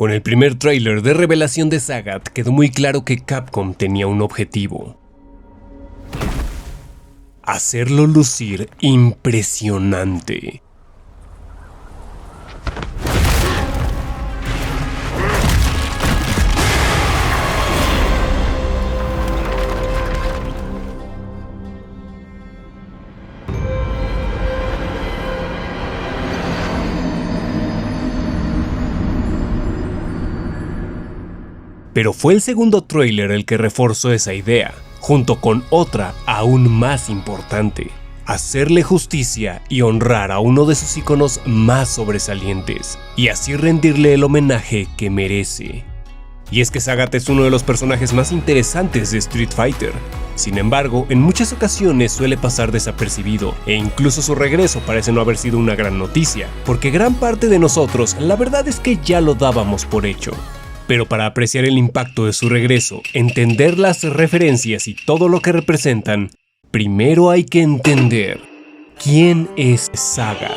Con el primer tráiler de revelación de Sagat quedó muy claro que Capcom tenía un objetivo: hacerlo lucir impresionante. Pero fue el segundo tráiler el que reforzó esa idea, junto con otra aún más importante: hacerle justicia y honrar a uno de sus iconos más sobresalientes, y así rendirle el homenaje que merece. Y es que Sagat es uno de los personajes más interesantes de Street Fighter. Sin embargo, en muchas ocasiones suele pasar desapercibido, e incluso su regreso parece no haber sido una gran noticia, porque gran parte de nosotros la verdad es que ya lo dábamos por hecho. Pero para apreciar el impacto de su regreso, entender las referencias y todo lo que representan, primero hay que entender quién es Sagat.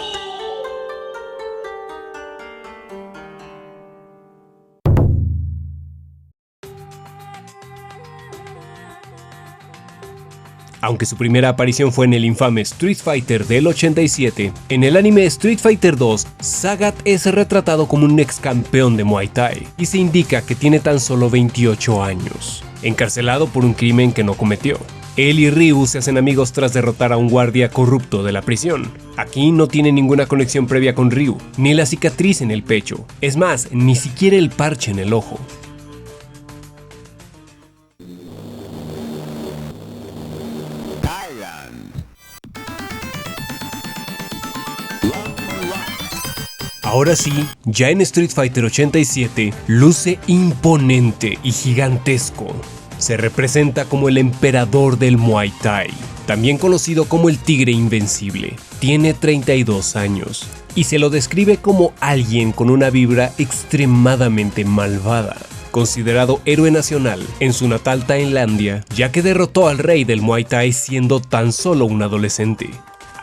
Aunque su primera aparición fue en el infame Street Fighter del 87, en el anime Street Fighter 2, Sagat es retratado como un ex campeón de Muay Thai y se indica que tiene tan solo 28 años, encarcelado por un crimen que no cometió. Él y Ryu se hacen amigos tras derrotar a un guardia corrupto de la prisión. Aquí no tiene ninguna conexión previa con Ryu, ni la cicatriz en el pecho, es más, ni siquiera el parche en el ojo. Ahora sí, ya en Street Fighter 87, luce imponente y gigantesco. Se representa como el emperador del Muay Thai, también conocido como el Tigre Invencible. Tiene 32 años y se lo describe como alguien con una vibra extremadamente malvada, considerado héroe nacional en su natal Tailandia, ya que derrotó al rey del Muay Thai siendo tan solo un adolescente.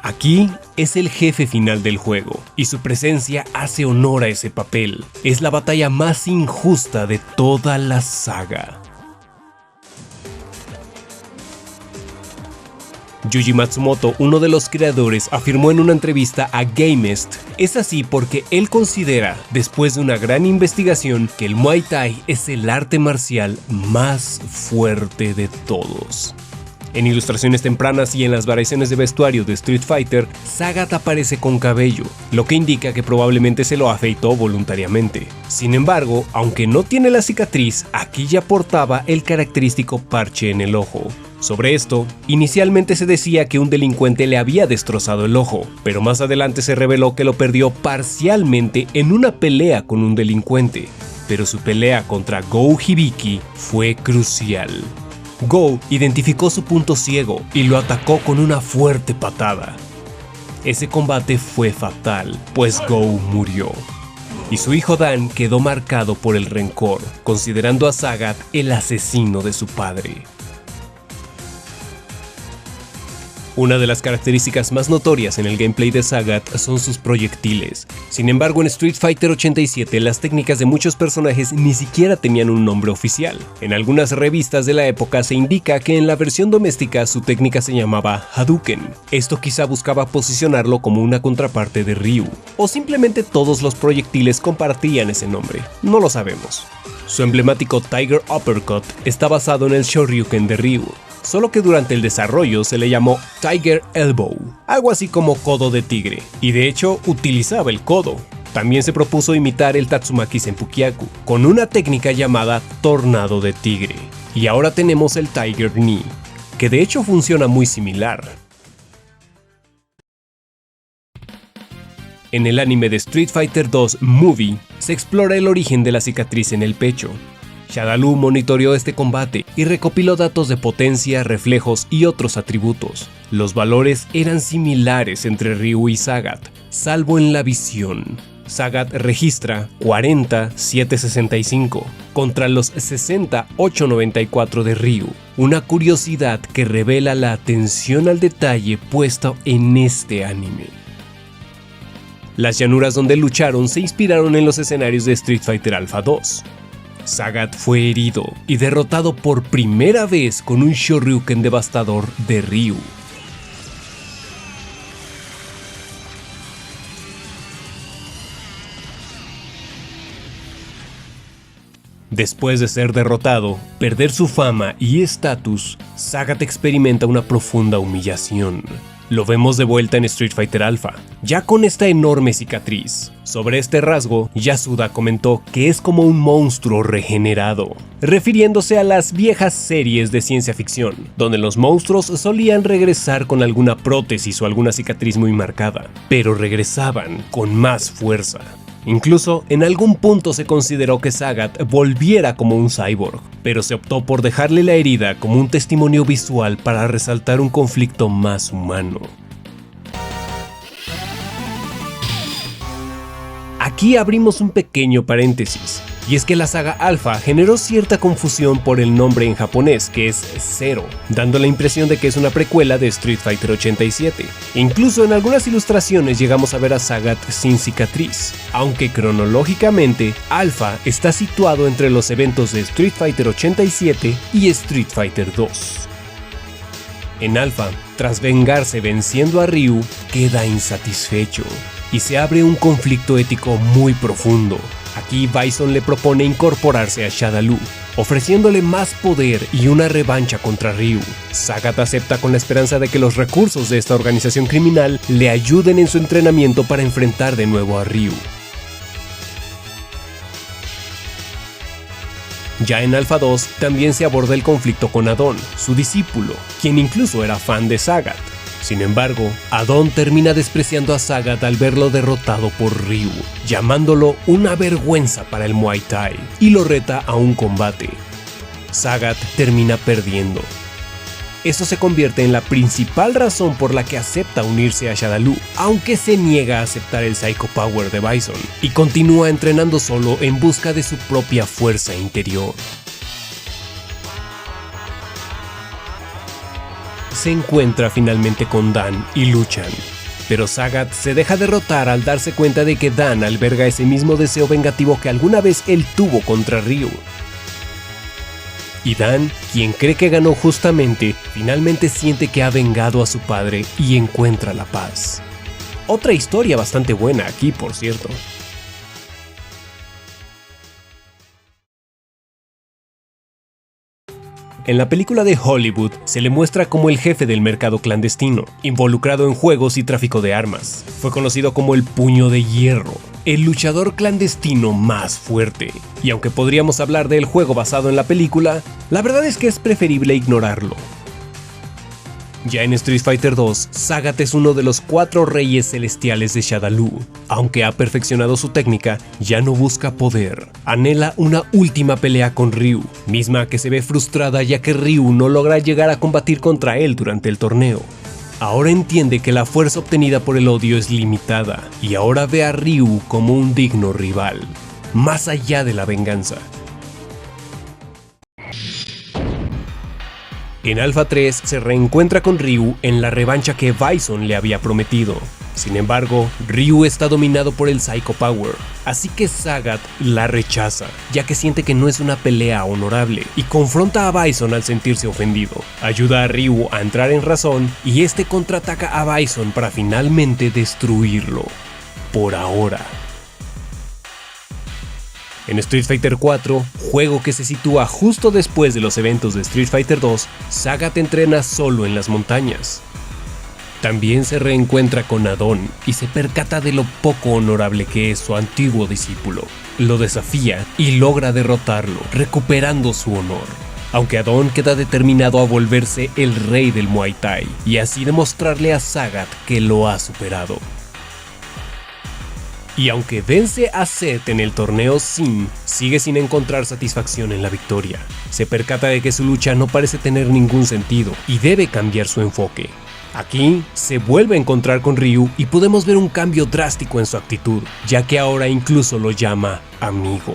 Aquí es el jefe final del juego, y su presencia hace honor a ese papel. Es la batalla más injusta de toda la saga. Yuji Matsumoto, uno de los creadores, afirmó en una entrevista a GameSt: es así porque él considera, después de una gran investigación, que el Muay Thai es el arte marcial más fuerte de todos. En ilustraciones tempranas y en las variaciones de vestuario de Street Fighter, Sagat aparece con cabello, lo que indica que probablemente se lo afeitó voluntariamente. Sin embargo, aunque no tiene la cicatriz, aquí ya portaba el característico parche en el ojo. Sobre esto, inicialmente se decía que un delincuente le había destrozado el ojo, pero más adelante se reveló que lo perdió parcialmente en una pelea con un delincuente. Pero su pelea contra Go Hibiki fue crucial. Go identificó su punto ciego y lo atacó con una fuerte patada. Ese combate fue fatal, pues Go murió. Y su hijo Dan quedó marcado por el rencor, considerando a Sagat el asesino de su padre. Una de las características más notorias en el gameplay de Sagat son sus proyectiles. Sin embargo, en Street Fighter 87 las técnicas de muchos personajes ni siquiera tenían un nombre oficial. En algunas revistas de la época se indica que en la versión doméstica su técnica se llamaba Hadouken. Esto quizá buscaba posicionarlo como una contraparte de Ryu, o simplemente todos los proyectiles compartían ese nombre, no lo sabemos. Su emblemático Tiger Uppercut está basado en el Shoryuken de Ryu, solo que durante el desarrollo se le llamó Tiger Elbow, algo así como codo de tigre, y de hecho utilizaba el codo. También se propuso imitar el Tatsumaki Senpukyaku, con una técnica llamada Tornado de Tigre. Y ahora tenemos el Tiger Knee, que de hecho funciona muy similar. En el anime de Street Fighter 2 Movie, se explora el origen de la cicatriz en el pecho. Shadaloo monitoreó este combate y recopiló datos de potencia, reflejos y otros atributos. Los valores eran similares entre Ryu y Sagat, salvo en la visión. Sagat registra 40-765 contra los 60-894 de Ryu, una curiosidad que revela la atención al detalle puesta en este anime. Las llanuras donde lucharon se inspiraron en los escenarios de Street Fighter Alpha 2. Sagat fue herido y derrotado por primera vez con un Shoryuken devastador de Ryu. Después de ser derrotado, perder su fama y estatus, Sagat experimenta una profunda humillación. Lo vemos de vuelta en Street Fighter Alpha, ya con esta enorme cicatriz. Sobre este rasgo, Yasuda comentó que es como un monstruo regenerado, refiriéndose a las viejas series de ciencia ficción, donde los monstruos solían regresar con alguna prótesis o alguna cicatriz muy marcada, pero regresaban con más fuerza. Incluso, en algún punto se consideró que Sagat volviera como un cyborg, pero se optó por dejarle la herida como un testimonio visual para resaltar un conflicto más humano. Aquí abrimos un pequeño paréntesis, y es que la saga Alpha generó cierta confusión por el nombre en japonés, que es Zero, dando la impresión de que es una precuela de Street Fighter 87. Incluso en algunas ilustraciones llegamos a ver a Sagat sin cicatriz, aunque cronológicamente Alpha está situado entre los eventos de Street Fighter 87 y Street Fighter 2. En Alpha, tras vengarse venciendo a Ryu, queda insatisfecho y se abre un conflicto ético muy profundo. Aquí Bison le propone incorporarse a Shadaloo, ofreciéndole más poder y una revancha contra Ryu. Sagat acepta con la esperanza de que los recursos de esta organización criminal le ayuden en su entrenamiento para enfrentar de nuevo a Ryu. Ya en Alpha 2 también se aborda el conflicto con Adon, su discípulo, quien incluso era fan de Sagat. Sin embargo, Adon termina despreciando a Sagat al verlo derrotado por Ryu, llamándolo una vergüenza para el Muay Thai, y lo reta a un combate. Sagat termina perdiendo. Eso se convierte en la principal razón por la que acepta unirse a Shadaloo, aunque se niega a aceptar el Psycho Power de Bison, y continúa entrenando solo en busca de su propia fuerza interior. Se encuentra finalmente con Dan y luchan, pero Sagat se deja derrotar al darse cuenta de que Dan alberga ese mismo deseo vengativo que alguna vez él tuvo contra Ryu. Y Dan, quien cree que ganó justamente, finalmente siente que ha vengado a su padre y encuentra la paz. Otra historia bastante buena aquí, por cierto. En la película de Hollywood se le muestra como el jefe del mercado clandestino, involucrado en juegos y tráfico de armas. Fue conocido como el Puño de Hierro, el luchador clandestino más fuerte. Y aunque podríamos hablar del juego basado en la película, la verdad es que es preferible ignorarlo. Ya en Street Fighter 2, Sagat es uno de los 4 reyes celestiales de Shadaloo. Aunque ha perfeccionado su técnica, ya no busca poder. Anhela una última pelea con Ryu, misma que se ve frustrada ya que Ryu no logra llegar a combatir contra él durante el torneo. Ahora entiende que la fuerza obtenida por el odio es limitada, y ahora ve a Ryu como un digno rival, más allá de la venganza. En Alpha 3 se reencuentra con Ryu en la revancha que Bison le había prometido. Sin embargo, Ryu está dominado por el Psycho Power, así que Sagat la rechaza, ya que siente que no es una pelea honorable, y confronta a Bison al sentirse ofendido. Ayuda a Ryu a entrar en razón, y este contraataca a Bison para finalmente destruirlo. Por ahora. En Street Fighter 4, juego que se sitúa justo después de los eventos de Street Fighter 2, Sagat entrena solo en las montañas. También se reencuentra con Adon y se percata de lo poco honorable que es su antiguo discípulo. Lo desafía y logra derrotarlo, recuperando su honor. Aunque Adon queda determinado a volverse el rey del Muay Thai y así demostrarle a Sagat que lo ha superado. Y aunque vence a Seth en el torneo Sin, sigue sin encontrar satisfacción en la victoria. Se percata de que su lucha no parece tener ningún sentido y debe cambiar su enfoque. Aquí se vuelve a encontrar con Ryu y podemos ver un cambio drástico en su actitud, ya que ahora incluso lo llama amigo.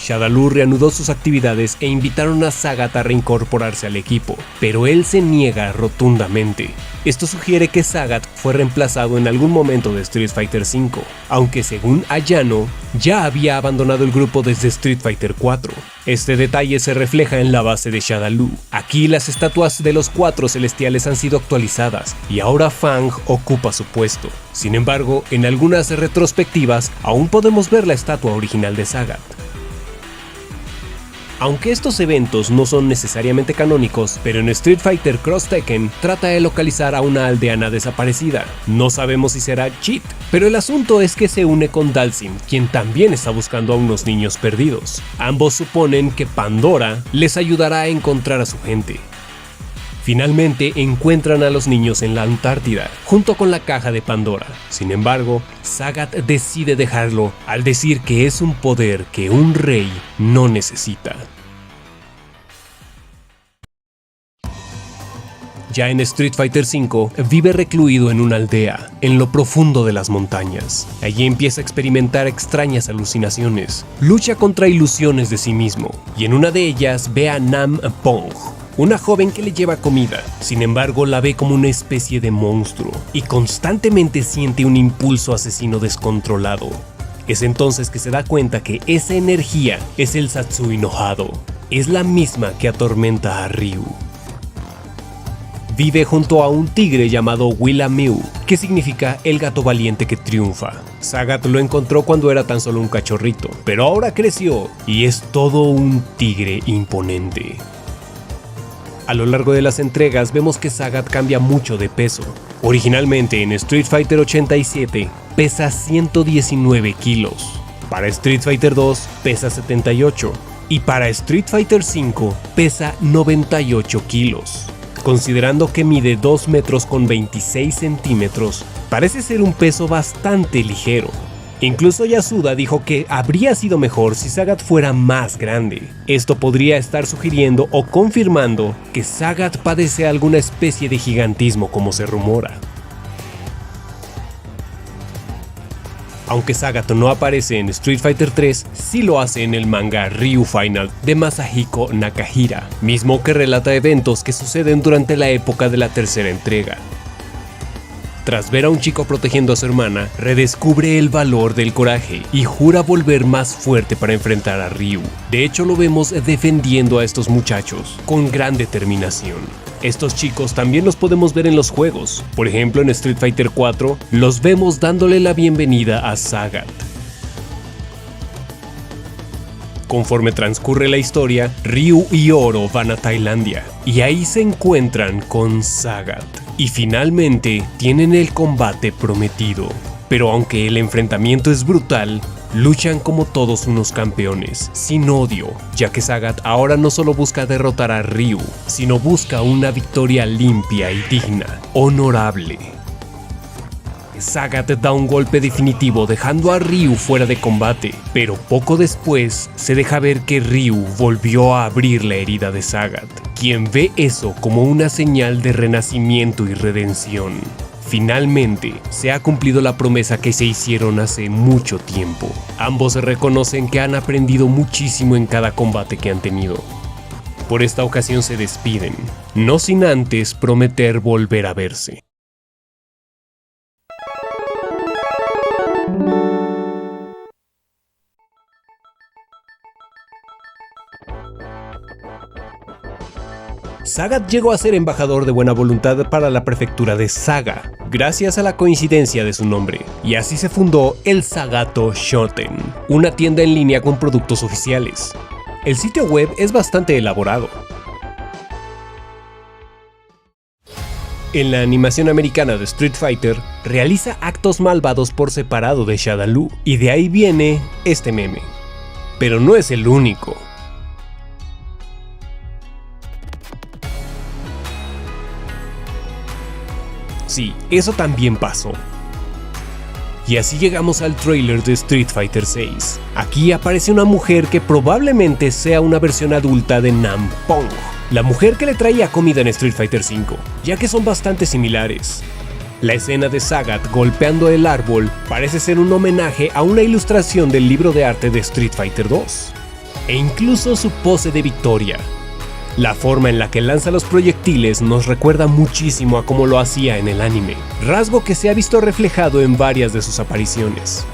Shadaloo reanudó sus actividades e invitaron a Sagat a reincorporarse al equipo, pero él se niega rotundamente. Esto sugiere que Sagat fue reemplazado en algún momento de Street Fighter V, aunque según Ayano, ya había abandonado el grupo desde Street Fighter 4. Este detalle se refleja en la base de Shadaloo. Aquí las estatuas de los 4 celestiales han sido actualizadas y ahora Fang ocupa su puesto. Sin embargo, en algunas retrospectivas aún podemos ver la estatua original de Sagat. Aunque estos eventos no son necesariamente canónicos, pero en Street Fighter Cross Tekken trata de localizar a una aldeana desaparecida. No sabemos si será Cheat, pero el asunto es que se une con Dhalsim, quien también está buscando a unos niños perdidos. Ambos suponen que Pandora les ayudará a encontrar a su gente. Finalmente encuentran a los niños en la Antártida, junto con la caja de Pandora. Sin embargo, Sagat decide dejarlo al decir que es un poder que un rey no necesita. Ya en Street Fighter V, vive recluido en una aldea, en lo profundo de las montañas. Allí empieza a experimentar extrañas alucinaciones, lucha contra ilusiones de sí mismo, y en una de ellas ve a Nam Pong, una joven que le lleva comida. Sin embargo, la ve como una especie de monstruo, y constantemente siente un impulso asesino descontrolado. Es entonces que se da cuenta que esa energía es el Satsui no Hado, es la misma que atormenta a Ryu. Vive junto a un tigre llamado Willameu, que significa el gato valiente que triunfa. Sagat lo encontró cuando era tan solo un cachorrito, pero ahora creció y es todo un tigre imponente. A lo largo de las entregas vemos que Sagat cambia mucho de peso. Originalmente en Street Fighter 87 pesa 119 kilos, para Street Fighter 2 pesa 78 y para Street Fighter 5 pesa 98 kilos. Considerando que mide 2 metros con 26 centímetros, parece ser un peso bastante ligero. Incluso Yasuda dijo que habría sido mejor si Sagat fuera más grande. Esto podría estar sugiriendo o confirmando que Sagat padece alguna especie de gigantismo como se rumora. Aunque Sagat no aparece en Street Fighter 3, sí lo hace en el manga Ryu Final de Masahiko Nakahira, mismo que relata eventos que suceden durante la época de la tercera entrega. Tras ver a un chico protegiendo a su hermana, redescubre el valor del coraje y jura volver más fuerte para enfrentar a Ryu. De hecho, lo vemos defendiendo a estos muchachos con gran determinación. Estos chicos también los podemos ver en los juegos. Por ejemplo, en Street Fighter 4 los vemos dándole la bienvenida a Sagat. Conforme transcurre la historia, Ryu y Oro van a Tailandia y ahí se encuentran con Sagat. Y finalmente tienen el combate prometido. Pero aunque el enfrentamiento es brutal, luchan como todos unos campeones, sin odio, ya que Sagat ahora no solo busca derrotar a Ryu, sino busca una victoria limpia y digna, honorable. Sagat da un golpe definitivo dejando a Ryu fuera de combate, pero poco después se deja ver que Ryu volvió a abrir la herida de Sagat, quien ve eso como una señal de renacimiento y redención. Finalmente, se ha cumplido la promesa que se hicieron hace mucho tiempo. Ambos reconocen que han aprendido muchísimo en cada combate que han tenido. Por esta ocasión se despiden, no sin antes prometer volver a verse. Sagat llegó a ser embajador de buena voluntad para la prefectura de Saga, gracias a la coincidencia de su nombre, y así se fundó el Sagato Shoten, una tienda en línea con productos oficiales. El sitio web es bastante elaborado. En la animación americana de Street Fighter, realiza actos malvados por separado de Shadaloo, y de ahí viene este meme. Pero no es el único. Sí, eso también pasó. Y así llegamos al tráiler de Street Fighter 6. Aquí aparece una mujer que probablemente sea una versión adulta de Nam Pong, la mujer que le traía comida en Street Fighter 5, ya que son bastante similares. La escena de Sagat golpeando el árbol parece ser un homenaje a una ilustración del libro de arte de Street Fighter 2. E incluso su pose de victoria. La forma en la que lanza los proyectiles nos recuerda muchísimo a cómo lo hacía en el anime, rasgo que se ha visto reflejado en varias de sus apariciones.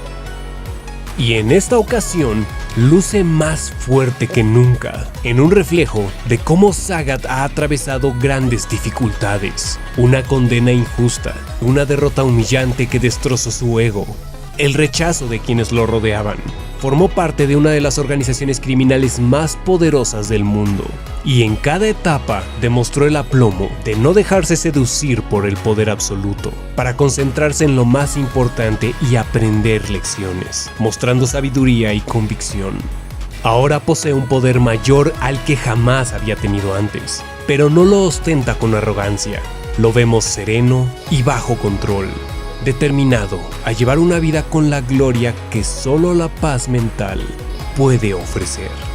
Y en esta ocasión, luce más fuerte que nunca, en un reflejo de cómo Sagat ha atravesado grandes dificultades, una condena injusta, una derrota humillante que destrozó su ego, el rechazo de quienes lo rodeaban. Formó parte de una de las organizaciones criminales más poderosas del mundo, y en cada etapa demostró el aplomo de no dejarse seducir por el poder absoluto, para concentrarse en lo más importante y aprender lecciones, mostrando sabiduría y convicción. Ahora posee un poder mayor al que jamás había tenido antes, pero no lo ostenta con arrogancia. Lo vemos sereno y bajo control, determinado a llevar una vida con la gloria que solo la paz mental puede ofrecer.